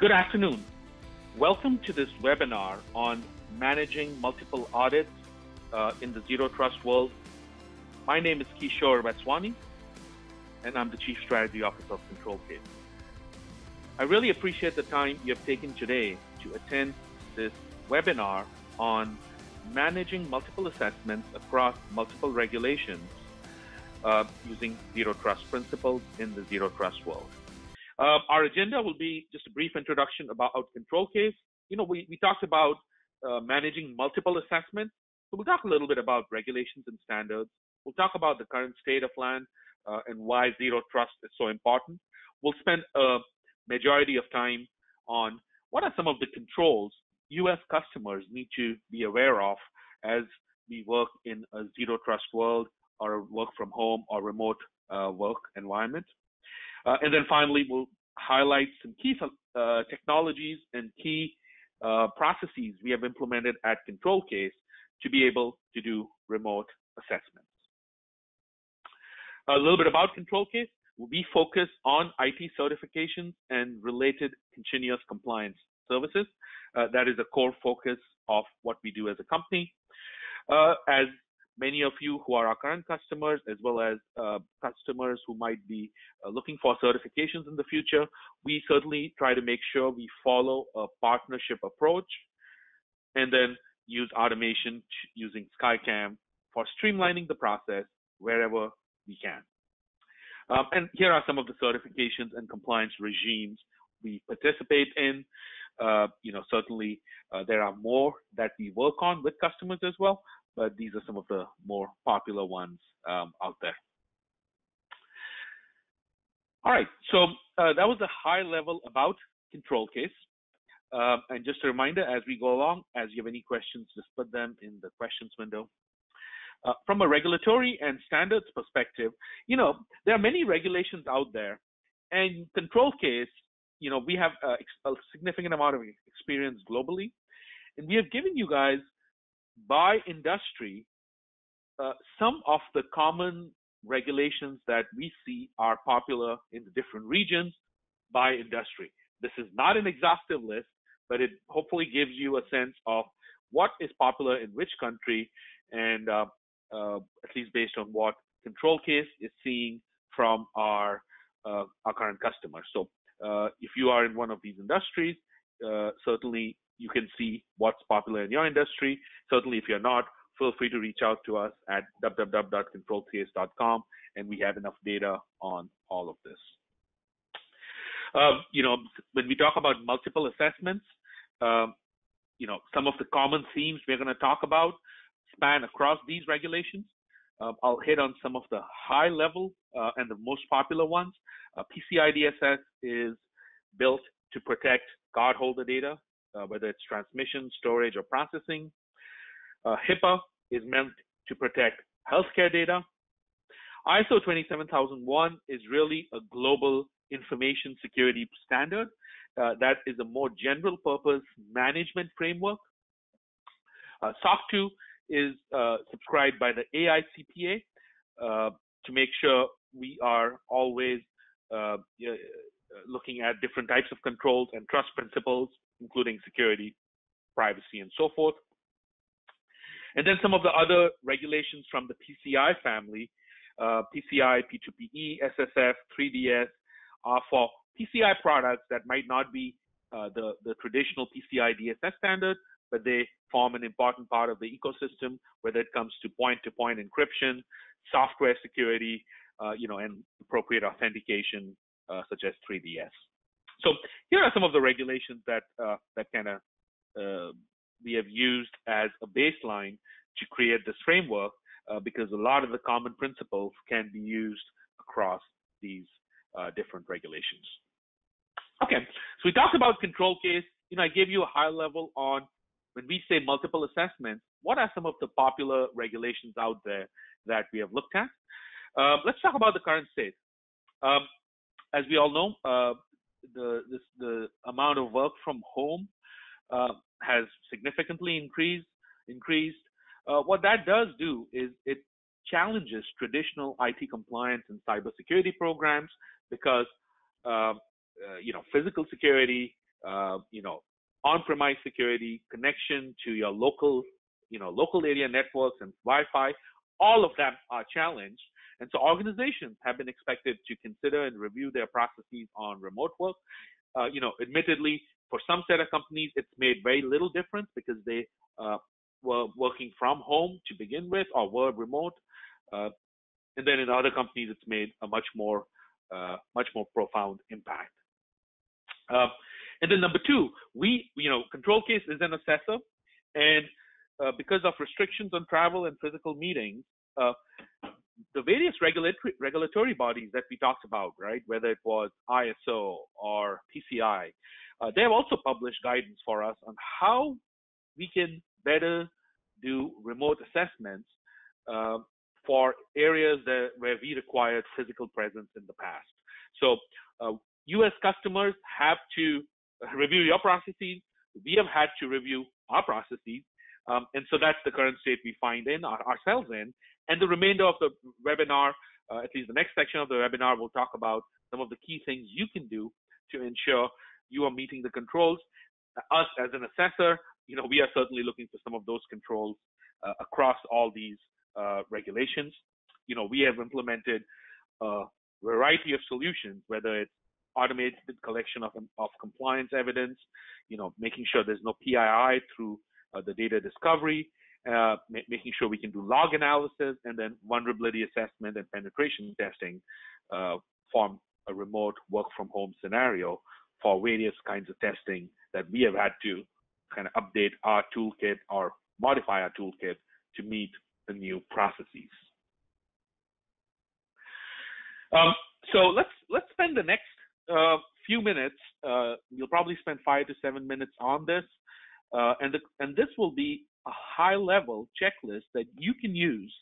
Good afternoon. Welcome to this webinar on managing multiple audits in the Zero Trust world. My name is Kishore Vaswani, and I'm the Chief Strategy Officer of ControlCase. I really appreciate the time you have taken today to attend this webinar on managing multiple assessments across multiple regulations using Zero Trust principles in the Zero Trust world. Our agenda will be just a brief introduction about ControlCase. We talked about managing multiple assessments. So we'll talk a little bit about regulations and standards. We'll talk about the current state of land and why Zero Trust is so important. We'll spend a majority of time on what are some of the controls U.S. customers need to be aware of as we work in a Zero Trust world or work from home or remote work environment. And then finally, we'll highlight some key technologies and key processes we have implemented at ControlCase to be able to do remote assessments. A little bit about ControlCase. We focus on IT certifications and related continuous compliance services. That is a core focus of what we do as a company. As many of you who are our current customers, as well as customers who might be looking for certifications in the future, we certainly try to make sure we follow a partnership approach and then use automation using SkyCam for streamlining the process wherever we can. And here are some of the certifications and compliance regimes we participate in. Certainly there are more that we work on with customers as well, but these are some of the more popular ones out there. All right, so that was a high level about ControlCase. And just a reminder, as we go along, as you have any questions, just put them in the questions window. From a regulatory and standards perspective, there are many regulations out there, and ControlCase, we have a significant amount of experience globally, and we have given you guys by industry some of the common regulations that we see are popular in the different regions by industry. This is not an exhaustive list, but it hopefully gives you a sense of what is popular in which country, and at least based on what ControlCase is seeing from our current customers. So if you are in one of these industries, certainly you can see what's popular in your industry. Certainly, if you're not, feel free to reach out to us at www.controlcase.com, and we have enough data on all of this. When we talk about multiple assessments, some of the common themes we're going to talk about span across these regulations. I'll hit on some of the high level and the most popular ones. PCI DSS is built to protect cardholder data, whether it's transmission, storage, or processing. HIPAA is meant to protect healthcare data. ISO 27001 is really a global information security standard that is a more general purpose management framework. SOC 2 is subscribed by the AICPA to make sure we are always looking at different types of controls and trust principles, including security, privacy, and so forth. And then some of the other regulations from the PCI family, PCI, P2PE, SSF, 3DS, are for PCI products that might not be the traditional PCI DSS standard, but they form an important part of the ecosystem, whether it comes to point-to-point encryption, software security, and appropriate authentication, such as 3DS. So here are some of the regulations that we have used as a baseline to create this framework, because a lot of the common principles can be used across these different regulations. Okay, so we talked about ControlCase. I gave you a high level on when we say multiple assessments, what are some of the popular regulations out there that we have looked at? Let's talk about the current state. As we all know, the amount of work from home has significantly increased. What that does do is it challenges traditional IT compliance and cybersecurity programs, because physical security on-premise security, connection to your local area networks and Wi-Fi. All of them are challenged. And so organizations have been expected to consider and review their processes on remote work. Admittedly, for some set of companies, it's made very little difference because they were working from home to begin with or were remote. And then in other companies, it's made a much more profound impact. And then number two, ControlCase is an assessor, and because of restrictions on travel and physical meetings, the various regulatory bodies that we talked about, right, whether it was ISO or PCI, they have also published guidance for us on how we can better do remote assessments for areas where we required physical presence in the past. So U.S. customers have to review your processes. We have had to review our processes. And so that's the current state we find ourselves in. And the remainder of the webinar, at least the next section of the webinar, will talk about some of the key things you can do to ensure you are meeting the controls. Us as an assessor, we are certainly looking for some of those controls across all these regulations. We have implemented a variety of solutions, whether it's automated collection of compliance evidence, making sure there's no PII through the data discovery, making sure we can do log analysis, and then vulnerability assessment and penetration testing from a remote work from home scenario for various kinds of testing that we have had to kind of update our toolkit or modify our toolkit to meet the new processes. So let's spend the next few minutes. You'll probably spend 5 to 7 minutes on this, and this will be a high-level checklist that you can use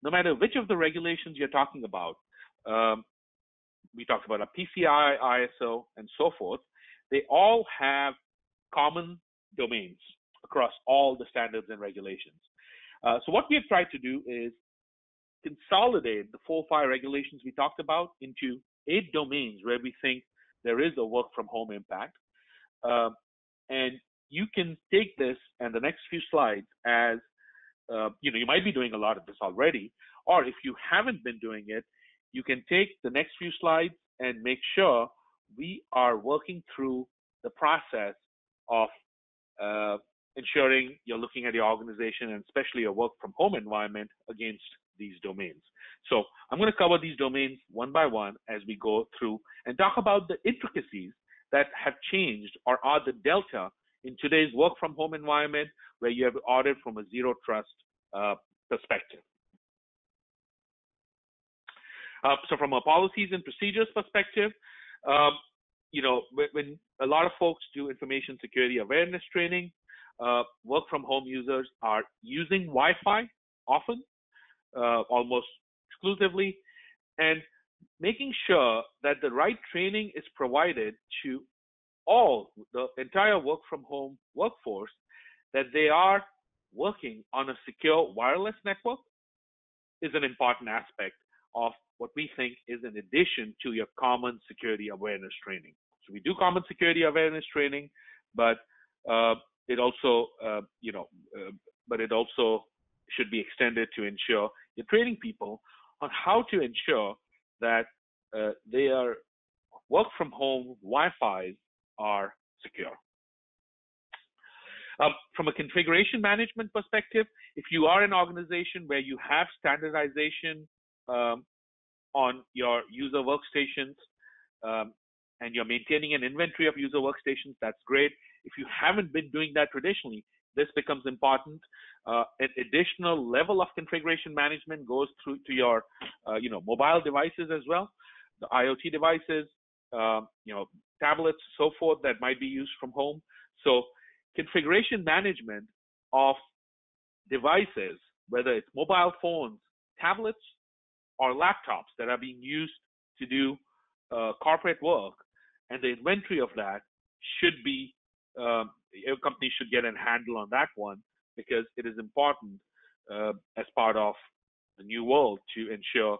no matter which of the regulations you're talking about. We talked about a PCI, ISO, and so forth. They all have common domains across all the standards and regulations. So what we have tried to do is consolidate the 4 or 5 regulations we talked about into 8 domains where we think there is a work from home impact. And you can take this and the next few slides as, you might be doing a lot of this already, or if you haven't been doing it, you can take the next few slides and make sure we are working through the process of ensuring you're looking at your organization and especially your work from home environment against these domains. So I'm going to cover these domains one by one as we go through and talk about the intricacies that have changed or are the delta in today's work from home environment where you have audit from a zero trust perspective. So from a policies and procedures perspective, when a lot of folks do information security awareness training, work from home users are using Wi-Fi often, almost exclusively, and making sure that the right training is provided to the entire work from home workforce, that they are working on a secure wireless network is an important aspect of what we think is an addition to your common security awareness training. So we do common security awareness training, but it also should be extended to ensure you're training people on how to ensure that their work from home Wi-Fi are secure. From a configuration management perspective, if you are an organization where you have standardization on your user workstations and you're maintaining an inventory of user workstations, that's great. If you haven't been doing that traditionally, this becomes important. An additional level of configuration management goes through to your mobile devices as well, the IoT devices, tablets, so forth, that might be used from home. So configuration management of devices, whether it's mobile phones, tablets, or laptops that are being used to do corporate work, and the inventory of that should be, your company should get a handle on that one, because it is important as part of the new world to ensure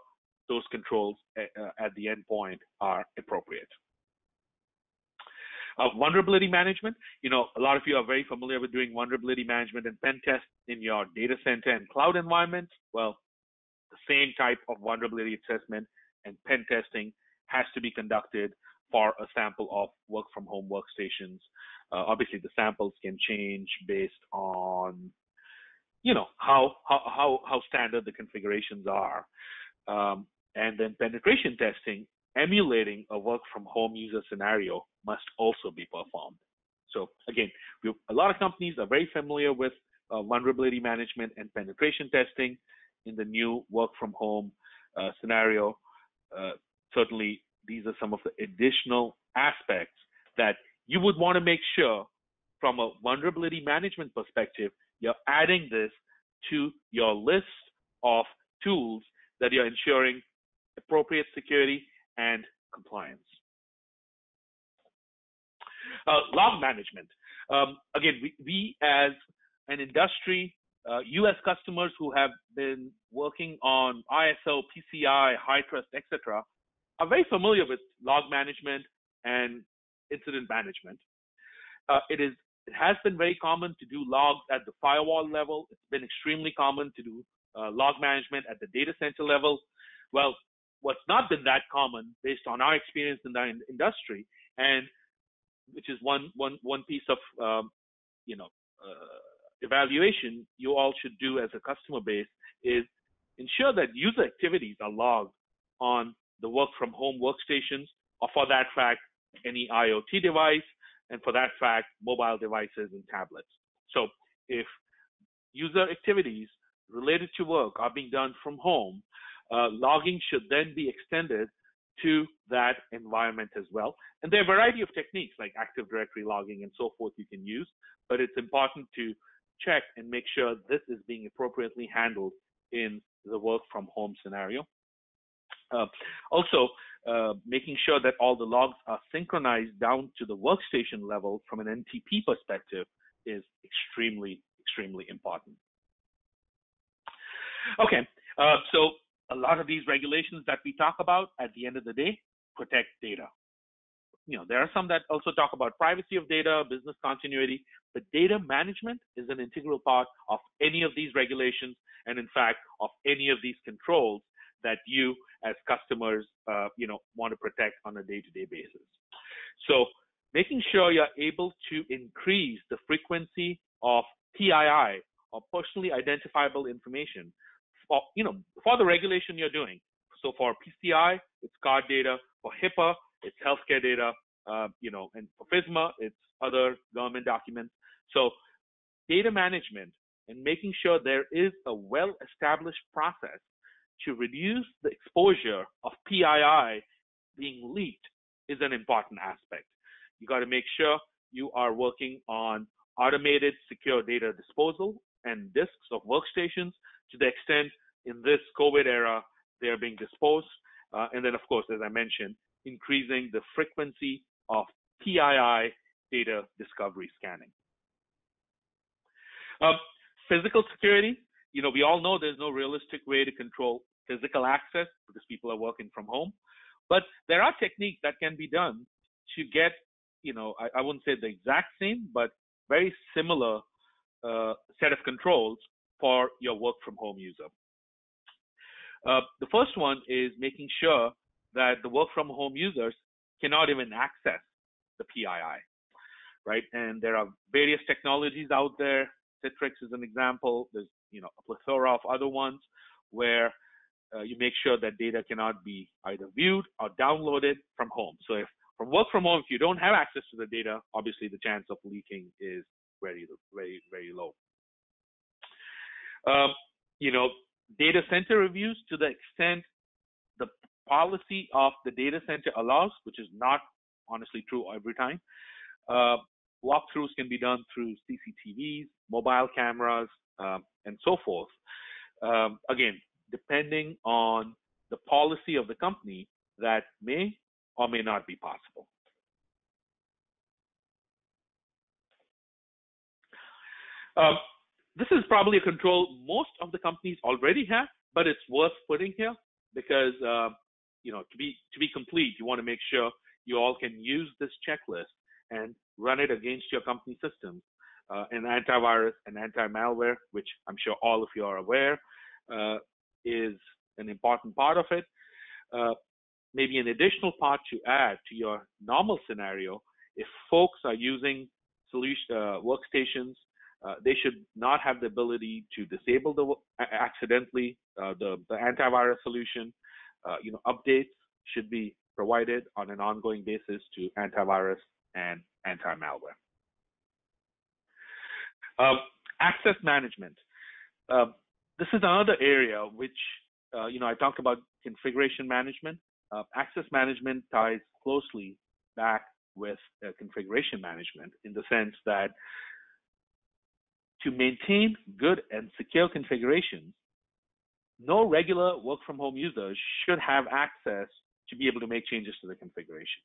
those controls at the endpoint are appropriate. Vulnerability management, a lot of you are very familiar with doing vulnerability management and pen tests in your data center and cloud environments. Well, the same type of vulnerability assessment and pen testing has to be conducted for a sample of work from home workstations. Obviously, the samples can change based on, how standard the configurations are. And then penetration testing emulating a work from home user scenario must also be performed. So again, a lot of companies are very familiar with vulnerability management and penetration testing in the new work from home scenario. Certainly, these are some of the additional aspects that you would want to make sure from a vulnerability management perspective, you're adding this to your list of tools that you're ensuring appropriate security and compliance. Log management. Again, we as an industry, US customers who have been working on ISO, PCI, high trust, etc., are very familiar with log management and incident management. It has been very common to do logs at the firewall level. It's been extremely common to do log management at the data center level. Well, what's not been that common based on our experience in the industry, and which is one piece of evaluation you all should do as a customer base, is ensure that user activities are logged on the work from home workstations, or for that fact, any IoT device, and for that fact, mobile devices and tablets. So if user activities related to work are being done from home, logging should then be extended to that environment as well. And there are a variety of techniques like Active Directory logging and so forth you can use, but it's important to check and make sure this is being appropriately handled in the work from home scenario. Also, making sure that all the logs are synchronized down to the workstation level from an NTP perspective is extremely, extremely important. Okay, so a lot of these regulations that we talk about at the end of the day protect data. There are some that also talk about privacy of data, business continuity, but data management is an integral part of any of these regulations, and in fact, of any of these controls that you as customers, want to protect on a day-to-day basis. So making sure you're able to increase the frequency of PII, or personally identifiable information, for the regulation you're doing. So for PCI, it's card data. For HIPAA, it's healthcare data. And for FISMA, it's other government documents. So data management and making sure there is a well-established process to reduce the exposure of PII being leaked is an important aspect. You got to make sure you are working on automated secure data disposal and disks of workstations to the extent in this COVID era they're being disposed. And then, of course, as I mentioned, increasing the frequency of PII data discovery scanning. Physical security, we all know there's no realistic way to control physical access because people are working from home. But there are techniques that can be done to get, I wouldn't say the exact same, but very similar set of controls for your work from home user. The first one is making sure that the work from home users cannot even access the PII, right? And there are various technologies out there. Citrix is an example. There's a plethora of other ones where you make sure that data cannot be either viewed or downloaded from home. So if from work from home, if you don't have access to the data, obviously the chance of leaking is very, very, very low. Data center reviews, to the extent the policy of the data center allows, which is not honestly true every time. Walkthroughs can be done through CCTVs, mobile cameras, and so forth. Again, depending on the policy of the company, that may or may not be possible. This is probably a control most of the companies already have, but it's worth putting here because to be complete, you want to make sure you all can use this checklist and run it against your company systems. And antivirus and anti-malware, which I'm sure all of you are aware, is an important part of it. Maybe an additional part to add to your normal scenario, if folks are using workstations, they should not have the ability to disable accidentally the antivirus solution. Updates should be provided on an ongoing basis to antivirus and anti-malware. Access management. This is another area which, I talked about configuration management. Access management ties closely back with configuration management in the sense that to maintain good and secure configurations, no regular work from home users should have access to be able to make changes to the configuration,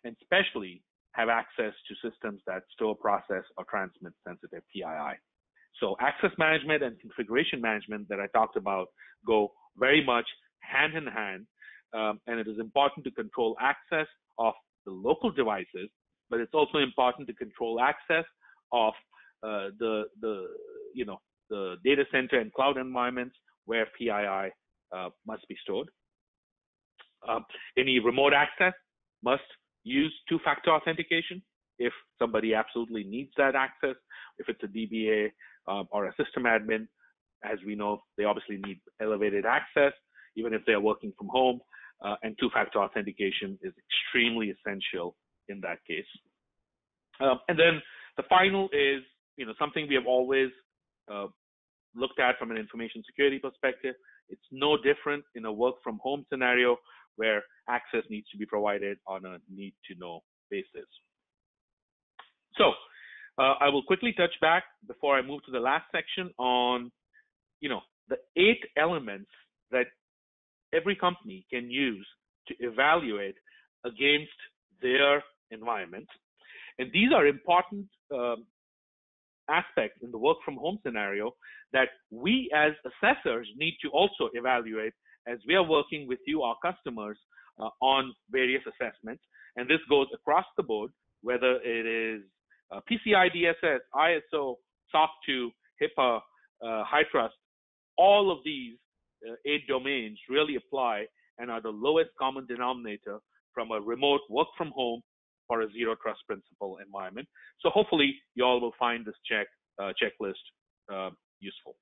and especially have access to systems that store, process, or transmit sensitive PII. So access management and configuration management that I talked about go very much hand in hand, and it is important to control access of the local devices, but it's also important to control access of the data center and cloud environments where PII must be stored. Any remote access must use two-factor authentication if somebody absolutely needs that access. If it's a DBA or a system admin, as we know, they obviously need elevated access, even if they're working from home, and two-factor authentication is extremely essential in that case. And then the final is, something we have always looked at from an information security perspective. It's no different in a work from home scenario where access needs to be provided on a need-to-know basis. So I will quickly touch back before I move to the last section on, the 8 elements that every company can use to evaluate against their environment. And these are important aspects in the work from home scenario that we as assessors need to also evaluate as we are working with you, our customers, on various assessments. And this goes across the board, whether it is PCI DSS, ISO, SOC 2, HIPAA, HITRUST. All of these 8 domains really apply and are the lowest common denominator from a remote work from home or a zero trust principle environment. So hopefully you all will find this checklist useful.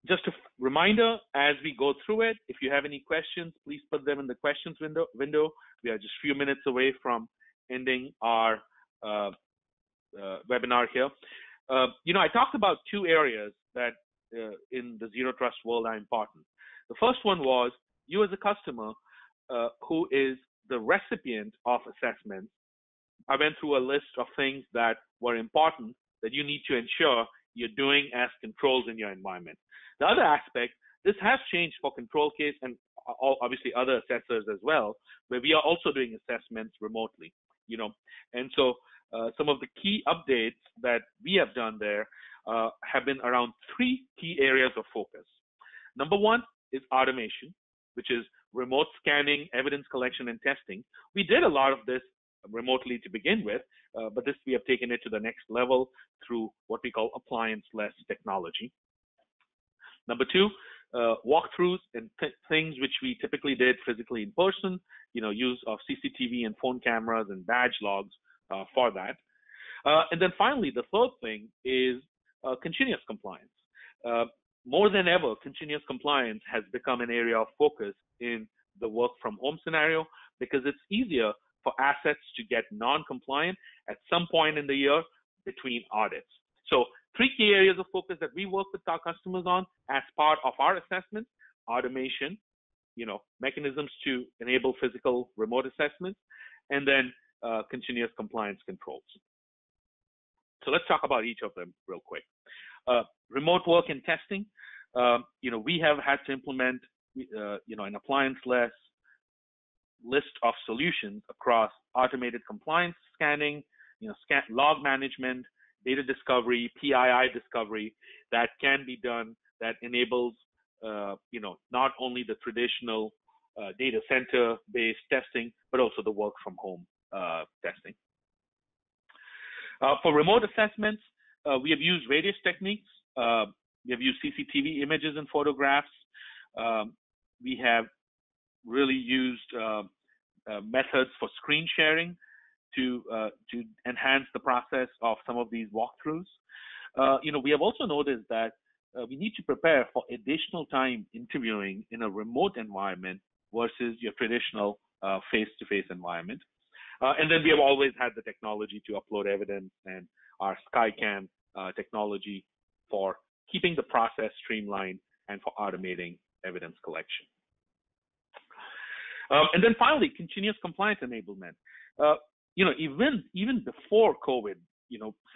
Just a reminder, as we go through it, if you have any questions, please put them in the questions window. We are just a few minutes away from ending our webinar here. I talked about 2 areas that in the zero trust world are important. The first one was you as a customer who is the recipient of assessments. I went through a list of things that were important that you need to ensure you're doing as controls in your environment. The other aspect, this has changed for ControlCase and obviously other assessors as well, where we are also doing assessments remotely, And so some of the key updates that we have done there have been around 3 key areas of focus. Number 1 is automation, which is remote scanning, evidence collection, and testing. We did a lot of this remotely to begin with, but this we have taken it to the next level through what we call appliance-less technology. Number 2, walkthroughs and things which we typically did physically in person, use of CCTV and phone cameras and badge logs for that. And then finally, the third thing is continuous compliance. More than ever, continuous compliance has become an area of focus in the work from home scenario because it's easier for assets to get non-compliant at some point in the year between audits. So 3 key areas of focus that we work with our customers on as part of our assessments: automation, mechanisms to enable physical remote assessments, and then continuous compliance controls. So let's talk about each of them real quick. Remote work and testing. We have had to implement, an appliance-less list of solutions across automated compliance scanning, log management, data discovery, PII discovery that can be done that enables, not only the traditional data center-based testing, but also the work from home testing. For remote assessments, we have used various techniques. We have used CCTV images and photographs. We have really used methods for screen sharing to enhance the process of some of these walkthroughs. We have also noticed that we need to prepare for additional time interviewing in a remote environment versus your traditional face-to-face environment. And then we have always had the technology to upload evidence and our SkyCam technology for keeping the process streamlined and for automating evidence collection. And then finally, continuous compliance enablement. Even before COVID,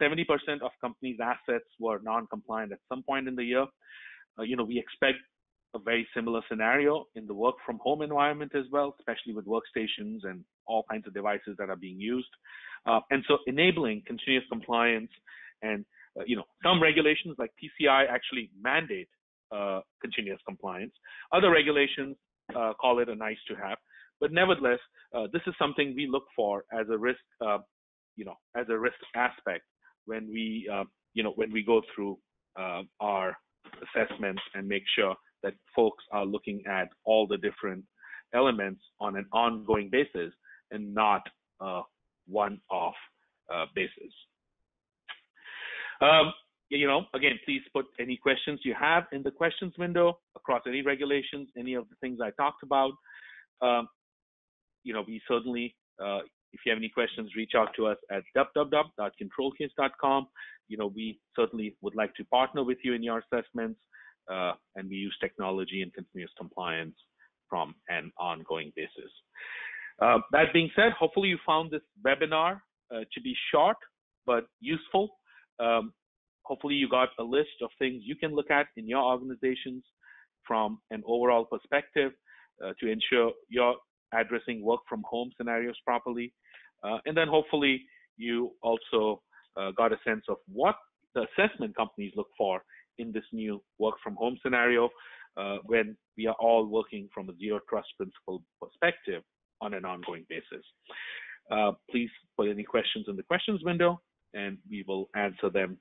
70% of companies' assets were non-compliant at some point in the year. We expect a very similar scenario in the work from home environment as well, especially with workstations and all kinds of devices that are being used. And so enabling continuous compliance and, some regulations like PCI actually mandate continuous compliance. Other regulations call it a nice to have. But nevertheless, this is something we look for as a risk, as a risk aspect when we, when we go through our assessments and make sure that folks are looking at all the different elements on an ongoing basis and not one-off basis. Again, please put any questions you have in the questions window across any regulations, any of the things I talked about. We certainly, if you have any questions, reach out to us at www.controlcase.com. We certainly would like to partner with you in your assessments, and we use technology and continuous compliance from an ongoing basis. That being said, hopefully you found this webinar to be short but useful. Hopefully you got a list of things you can look at in your organizations from an overall perspective to ensure you're addressing work from home scenarios properly. And then hopefully you also got a sense of what the assessment companies look for in this new work from home scenario when we are all working from a zero trust principle perspective on an ongoing basis. Please put any questions in the questions window and we will answer them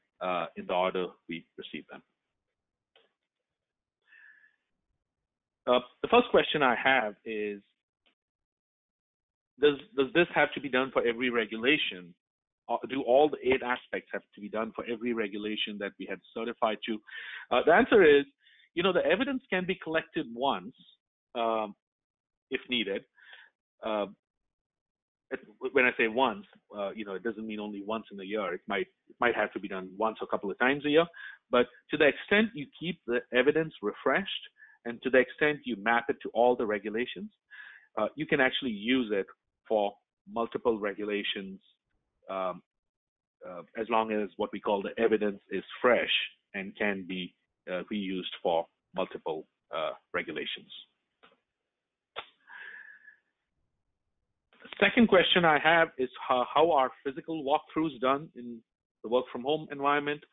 in the order we receive them. The first question I have is, does this have to be done for every regulation? Or do all the 8 aspects have to be done for every regulation that we had certified to? The answer is, the evidence can be collected once if needed. When I say once, it doesn't mean only once in a year. It might have to be done once or a couple of times a year. But to the extent you keep the evidence refreshed and to the extent you map it to all the regulations, you can actually use it for multiple regulations as long as what we call the evidence is fresh and can be reused for multiple regulations. The second question I have is how are physical walkthroughs done in the work from home environment?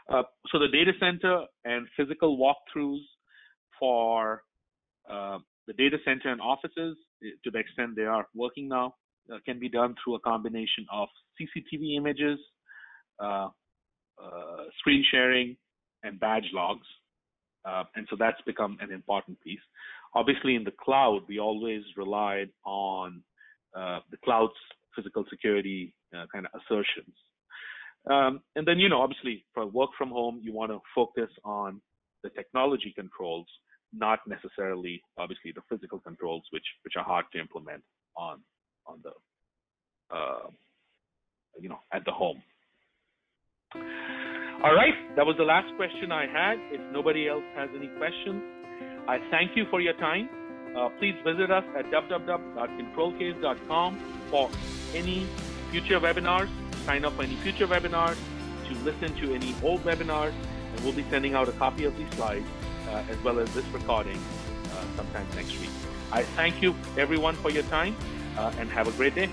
So the data center and physical walkthroughs for the data center and offices, to the extent they are working now, can be done through a combination of CCTV images, screen sharing, and badge logs. And so that's become an important piece. Obviously, in the cloud, we always relied on the cloud's physical security kind of assertions. And then, obviously, for work from home, you want to focus on the technology controls, not necessarily, obviously, the physical controls, which are hard to implement on the, at the home. All right, that was the last question I had. If nobody else has any questions, I thank you for your time. Please visit us at www.controlcase.com for any future webinars, sign up for any future webinars, to listen to any old webinars, and we'll be sending out a copy of these slides as well as this recording sometime next week. I thank you everyone for your time and have a great day.